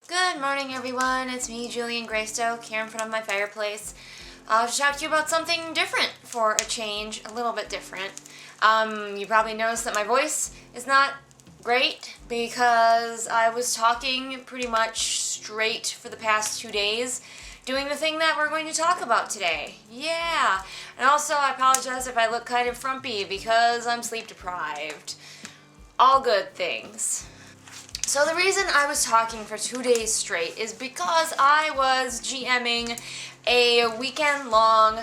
Good morning, everyone. It's me, Julian Greystoke, here in front of my fireplace. To talk to you about something different for a change, a little bit different. You probably noticed that my voice is not great because I was talking pretty much straight for the past 2 days, doing the thing that we're going to talk about today. Yeah! And also, I apologize if I look kind of frumpy because I'm sleep deprived. All good things. So the reason I was talking for 2 days straight is because I was GMing a weekend-long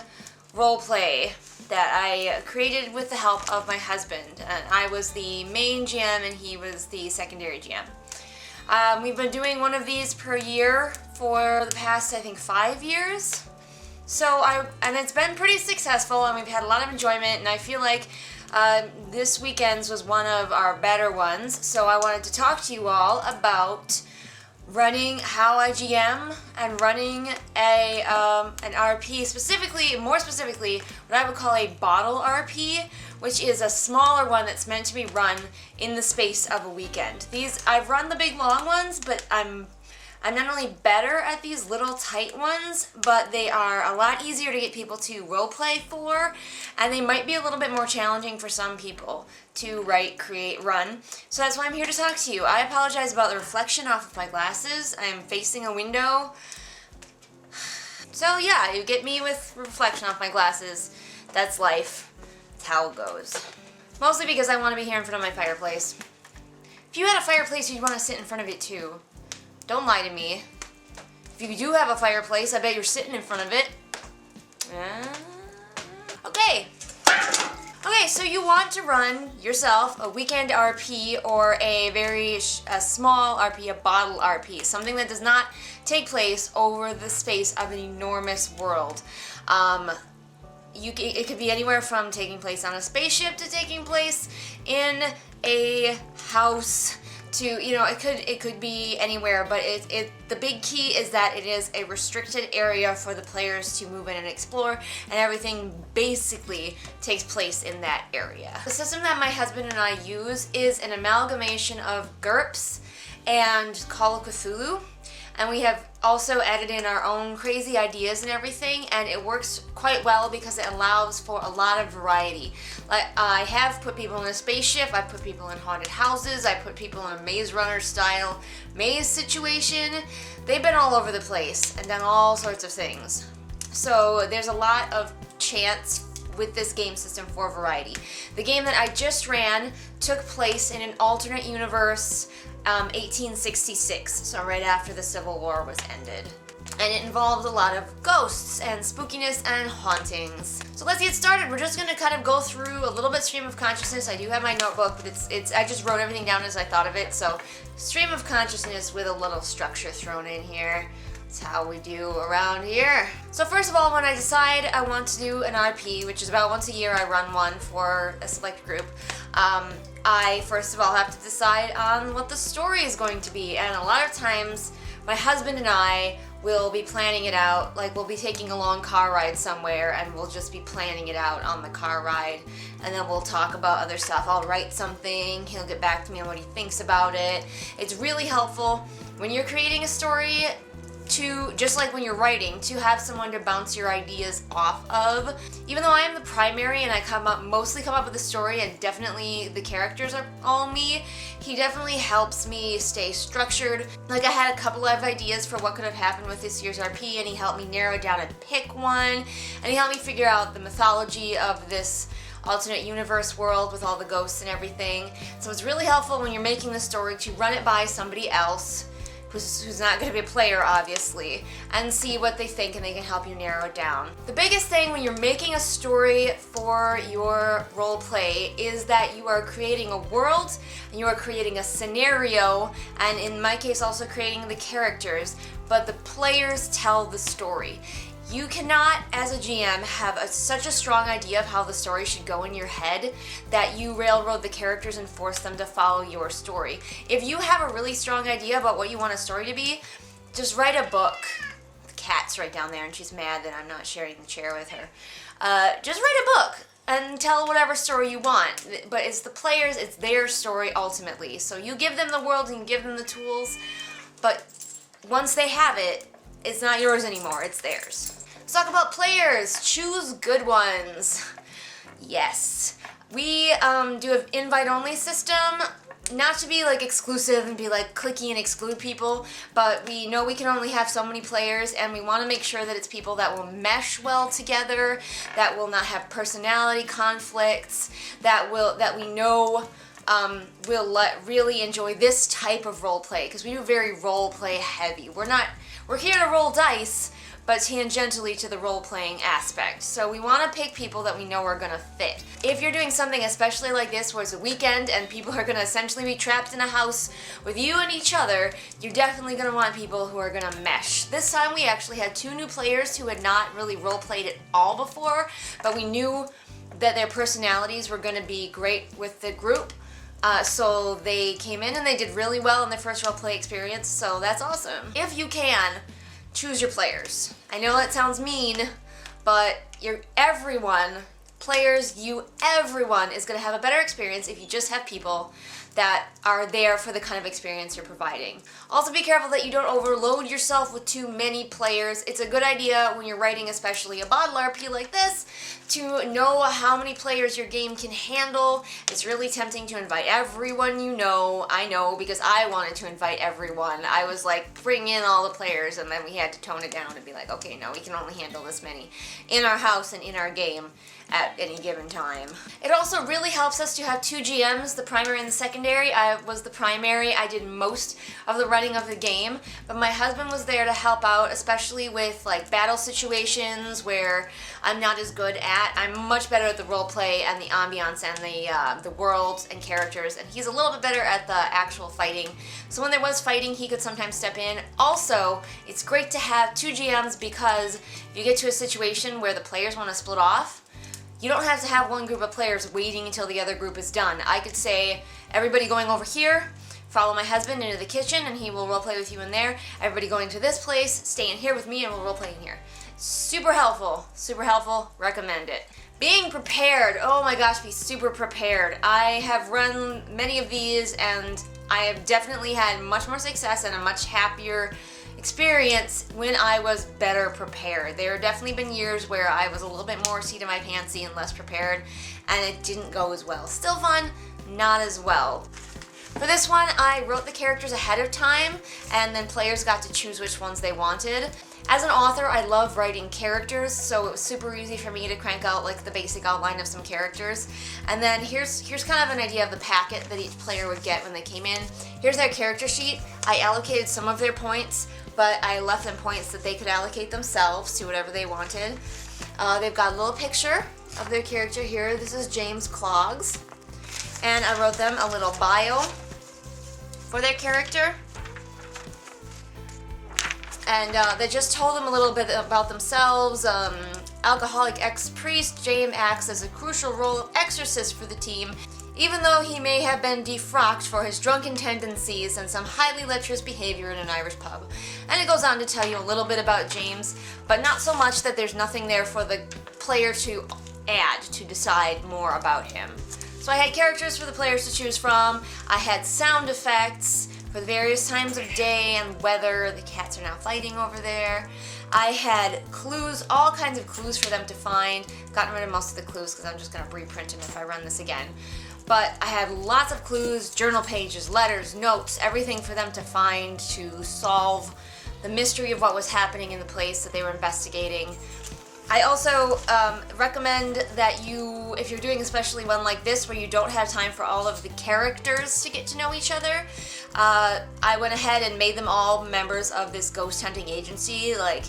roleplay that I created with the help of my husband. And I was the main GM and he was the secondary GM. We've been doing one of these per year for the past, I think, 5 years. And it's been pretty successful and we've had a lot of enjoyment, and I feel like this weekend's was one of our better ones, so I wanted to talk to you all about running how I GM and running an RP, more specifically, what I would call a bottle RP, which is a smaller one that's meant to be run in the space of a weekend. I've run the big long ones, but I'm not only better at these little tight ones, but they are a lot easier to get people to roleplay for, and they might be a little bit more challenging for some people to write, create, run. So that's why I'm here to talk to you. I apologize about the reflection off of my glasses. I am facing a window. So yeah, you get me with reflection off my glasses. That's life. That's how it goes. Mostly because I want to be here in front of my fireplace. If you had a fireplace, you'd want to sit in front of it too. Don't lie to me. If you do have a fireplace, I bet you're sitting in front of it. Okay, so you want to run yourself a weekend RP or a small RP, a bottle RP, something that does not take place over the space of an enormous world. It could be anywhere from taking place on a spaceship to taking place in a house to, it could be anywhere, but the big key is that it is a restricted area for the players to move in and explore, and everything basically takes place in that area. The system that my husband and I use is an amalgamation of GURPS and Call of Cthulhu, and we have also added in our own crazy ideas and everything, and it works quite well because it allows for a lot of variety. Like, I have put people in a spaceship, I've put people in haunted houses, I put people in a Maze Runner style maze situation. They've been all over the place and done all sorts of things. So there's a lot of chance with this game system for variety. The game that I just ran took place in an alternate universe, 1866, so right after the Civil War was ended. And it involved a lot of ghosts and spookiness and hauntings. So let's get started. We're just gonna kind of go through a little bit stream of consciousness. I do have my notebook, but I just wrote everything down as I thought of it. So stream of consciousness with a little structure thrown in here. That's how we do around here. So first of all, when I decide I want to do an RP, which is about once a year I run one for a select group, I first of all have to decide on what the story is going to be, and a lot of times my husband and I will be planning it out, like we'll be taking a long car ride somewhere and we'll just be planning it out on the car ride, and then we'll talk about other stuff. I'll write something, he'll get back to me on what he thinks about it. It's really helpful when you're creating a story to, just like when you're writing, to have someone to bounce your ideas off of. Even though I am the primary and I mostly come up with the story and definitely the characters are all me, he definitely helps me stay structured. Like, I had a couple of ideas for what could have happened with this year's RP, and he helped me narrow down and pick one, and he helped me figure out the mythology of this alternate universe world with all the ghosts and everything. So it's really helpful when you're making the story to run it by somebody else who's not going to be a player, obviously, and see what they think, and they can help you narrow it down. The biggest thing when you're making a story for your role play is that you are creating a world, and you are creating a scenario, and in my case also creating the characters, but the players tell the story. You cannot, as a GM, have such a strong idea of how the story should go in your head that you railroad the characters and force them to follow your story. If you have a really strong idea about what you want a story to be, just write a book. The cat's right down there and she's mad that I'm not sharing the chair with her. Just write a book and tell whatever story you want. But it's the players, it's their story ultimately. So you give them the world and you give them the tools, but once they have it, it's not yours anymore, it's theirs. Let's talk about players. Choose good ones. Yes. We do an invite-only system, not to be like exclusive and be like clicky and exclude people, but we know we can only have so many players, and we want to make sure that it's people that will mesh well together, that will not have personality conflicts, that we know will really enjoy this type of role play, because we do very role play heavy. We're here to roll dice, but tangentially to the role-playing aspect. So we want to pick people that we know are going to fit. If you're doing something especially like this where it's a weekend and people are going to essentially be trapped in a house with you and each other, you're definitely going to want people who are going to mesh. This time we actually had 2 new players who had not really role-played at all before, but we knew that their personalities were going to be great with the group. So they came in and they did really well in their first role-play experience, so that's awesome. If you can, choose your players. I know that sounds mean, but everyone is going to have a better experience if you just have people that are there for the kind of experience you're providing. Also be careful that you don't overload yourself with too many players. It's a good idea when you're writing especially a bottle RP like this to know how many players your game can handle. It's really tempting to invite everyone you know. I know, because I wanted to invite everyone. I was like, bring in all the players, and then we had to tone it down and be like, okay, no, we can only handle this many in our house and in our game at any given time. It also really helps us to have 2 GMs, the primary and the secondary. I was the primary. I did most of the running of the game, but my husband was there to help out, especially with like battle situations where I'm not as good at. I'm much better at the role play and the ambiance and the world and characters, and he's a little bit better at the actual fighting. So when there was fighting, he could sometimes step in. Also, it's great to have 2 GMs because if you get to a situation where the players want to split off, you don't have to have one group of players waiting until the other group is done. I could say, everybody going over here, follow my husband into the kitchen and he will roleplay with you in there. Everybody going to this place, stay in here with me and we'll roleplay in here. Super helpful, recommend it. Being prepared, oh my gosh, be super prepared. I have run many of these and I have definitely had much more success and a much happier experience when I was better prepared. There have definitely been years where I was a little bit more seat of my pantsy and less prepared, and it didn't go as well. Still fun, not as well. For this one, I wrote the characters ahead of time, and then players got to choose which ones they wanted. As an author, I love writing characters, so it was super easy for me to crank out like the basic outline of some characters. And then here's kind of an idea of the packet that each player would get when they came in. Here's their character sheet. I allocated some of their points, but I left them points that they could allocate themselves to whatever they wanted. They've got a little picture of their character here. This is James Clogs. And I wrote them a little bio for their character. And they just told them a little bit about themselves. Alcoholic ex-priest, James acts as a crucial role of exorcist for the team, even though he may have been defrocked for his drunken tendencies and some highly lecherous behavior in an Irish pub. And it goes on to tell you a little bit about James, but not so much that there's nothing there for the player to add to decide more about him. So I had characters for the players to choose from. I had sound effects for the various times of day and weather. The cats are now fighting over there. I had clues, all kinds of clues for them to find. Gotten rid of most of the clues because I'm just going to reprint them if I run this again. But I had lots of clues, journal pages, letters, notes, everything for them to find to solve the mystery of what was happening in the place that they were investigating. I also recommend that you, if you're doing especially one like this where you don't have time for all of the characters to get to know each other, I went ahead and made them all members of this ghost hunting agency, like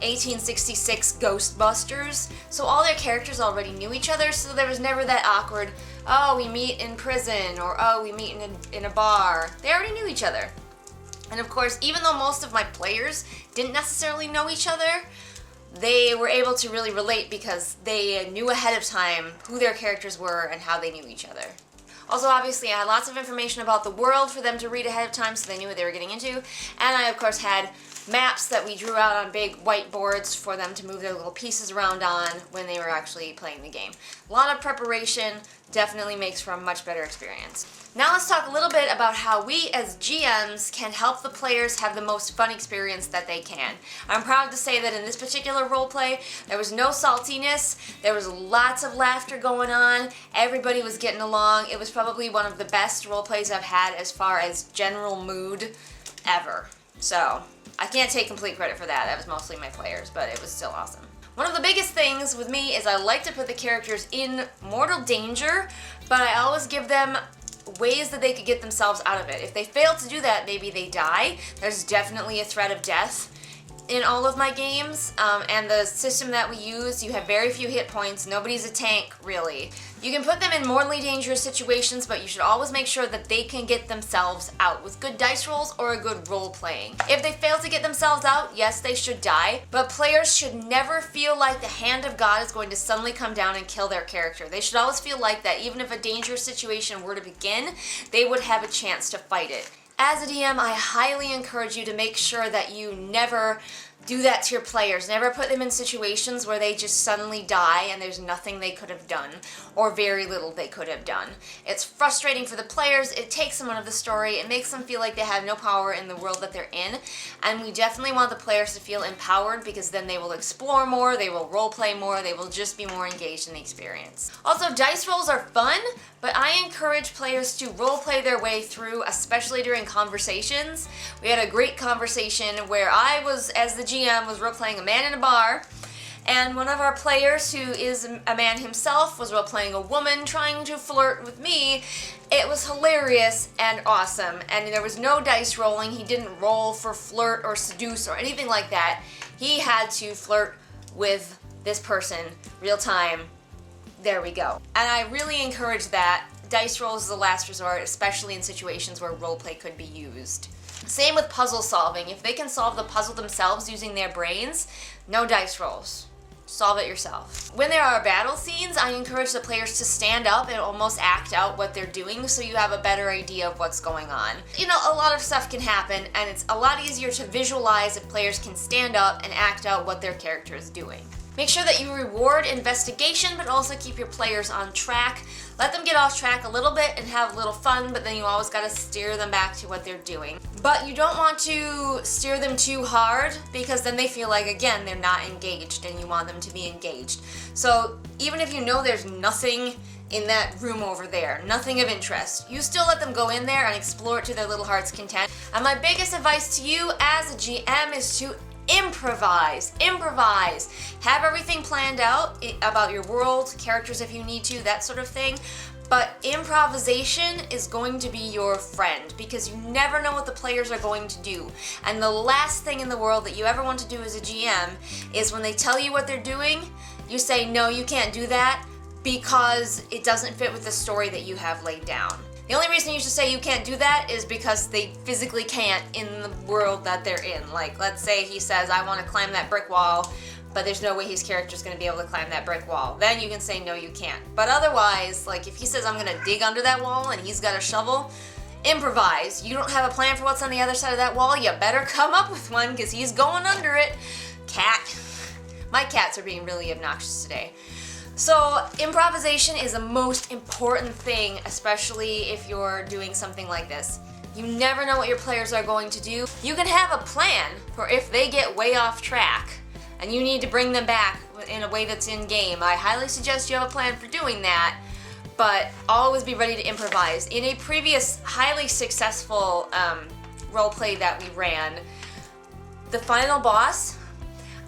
1866 Ghostbusters. So all their characters already knew each other, so there was never that awkward, oh, we meet in prison, or oh, we meet in a bar. They already knew each other. And of course, even though most of my players didn't necessarily know each other, they were able to really relate because they knew ahead of time who their characters were and how they knew each other. Also, obviously, I had lots of information about the world for them to read ahead of time so they knew what they were getting into. And I, of course, had maps that we drew out on big whiteboards for them to move their little pieces around on when they were actually playing the game. A lot of preparation definitely makes for a much better experience. Now let's talk a little bit about how we as GMs can help the players have the most fun experience that they can. I'm proud to say that in this particular roleplay, there was no saltiness, there was lots of laughter going on, everybody was getting along. It was probably one of the best roleplays I've had as far as general mood ever. So, I can't take complete credit for that. That was mostly my players, but it was still awesome. One of the biggest things with me is I like to put the characters in mortal danger, but I always give them ways that they could get themselves out of it. If they fail to do that, maybe they die. There's definitely a threat of death in all of my games, and the system that we use, you have very few hit points. Nobody's a tank, really. You can put them in mortally dangerous situations, but you should always make sure that they can get themselves out with good dice rolls or a good role playing. If they fail to get themselves out, yes, they should die, but players should never feel like the hand of God is going to suddenly come down and kill their character. They should always feel like that even if a dangerous situation were to begin, they would have a chance to fight it. As a DM, I highly encourage you to make sure that you never do that to your players. Never put them in situations where they just suddenly die and there's nothing they could have done, or very little they could have done. It's frustrating for the players, it takes them out of the story, it makes them feel like they have no power in the world that they're in, and we definitely want the players to feel empowered because then they will explore more, they will roleplay more, they will just be more engaged in the experience. Also, dice rolls are fun, but I encourage players to roleplay their way through, especially during conversations. We had a great conversation where I was, as the GM, was role-playing a man in a bar, and one of our players, who is a man himself, was role-playing a woman trying to flirt with me. It was hilarious and awesome, and there was no dice rolling. He didn't roll for flirt or seduce or anything like that. He had to flirt with this person real time. There we go. And I really encourage that. Dice rolls is the last resort, especially in situations where roleplay could be used. Same with puzzle solving. If they can solve the puzzle themselves using their brains, no dice rolls. Solve it yourself. When there are battle scenes, I encourage the players to stand up and almost act out what they're doing so you have a better idea of what's going on. You know, a lot of stuff can happen, and it's a lot easier to visualize if players can stand up and act out what their character is doing. Make sure that you reward investigation, but also keep your players on track. Let them get off track a little bit and have a little fun, but then you always gotta steer them back to what they're doing. But you don't want to steer them too hard, because then they feel like, again, they're not engaged, and you want them to be engaged. So even if you know there's nothing in that room over there, nothing of interest, you still let them go in there and explore it to their little heart's content. And my biggest advice to you as a GM is to improvise. Improvise. Have everything planned out about your world, characters if you need to, that sort of thing. But improvisation is going to be your friend because you never know what the players are going to do. And the last thing in the world that you ever want to do as a GM is when they tell you what they're doing, you say, no, you can't do that because it doesn't fit with the story that you have laid down. The only reason you should say you can't do that is because they physically can't in the world that they're in. Like, let's say he says, I want to climb that brick wall, but there's no way his character's going to be able to climb that brick wall. Then you can say, no, you can't. But otherwise, like, if he says, I'm going to dig under that wall and he's got a shovel, improvise. You don't have a plan for what's on the other side of that wall, you better come up with one because he's going under it. Cat. My cats are being really obnoxious today. So improvisation is the most important thing, especially if you're doing something like this. You never know what your players are going to do. You can have a plan for if they get way off track and you need to bring them back in a way that's in game. I highly suggest you have a plan for doing that, but always be ready to improvise. In a previous highly successful roleplay that we ran, the final boss,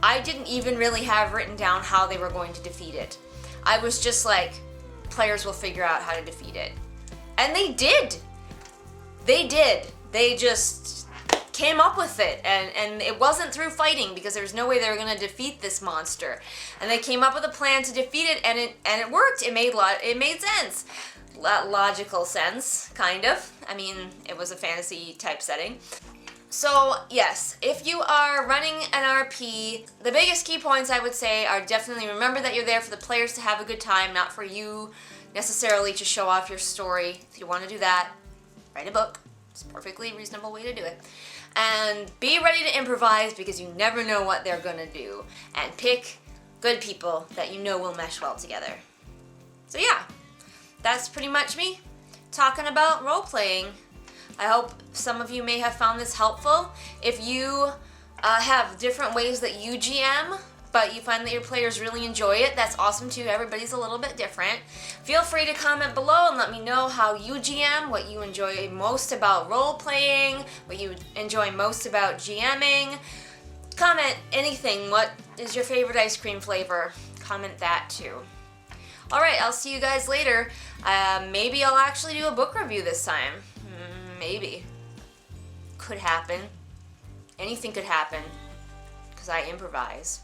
I didn't even really have written down how they were going to defeat it. I was just like, players will figure out how to defeat it. And they did. They did. They just came up with it. And it wasn't through fighting because there was no way they were going to defeat this monster. And they came up with a plan to defeat it, and it worked. It made sense. Logical sense, kind of. I mean, it was a fantasy type setting. So yes, if you are running an RP, the biggest key points I would say are definitely remember that you're there for the players to have a good time, not for you necessarily to show off your story. If you want to do that, write a book. It's a perfectly reasonable way to do it. and be ready to improvise because you never know what they're gonna do. And pick good people that you know will mesh well together. So yeah, that's pretty much me talking about role-playing. I hope some of you may have found this helpful. If you have different ways that you GM, but you find that your players really enjoy it, that's awesome too. Everybody's a little bit different. Feel free to comment below and let me know how you GM, what you enjoy most about role-playing, what you enjoy most about GMing. Comment anything. What is your favorite ice cream flavor? Comment that too. Alright, I'll see you guys later. Maybe I'll actually do a book review this time. Maybe. Could happen. Anything could happen. Because I improvise.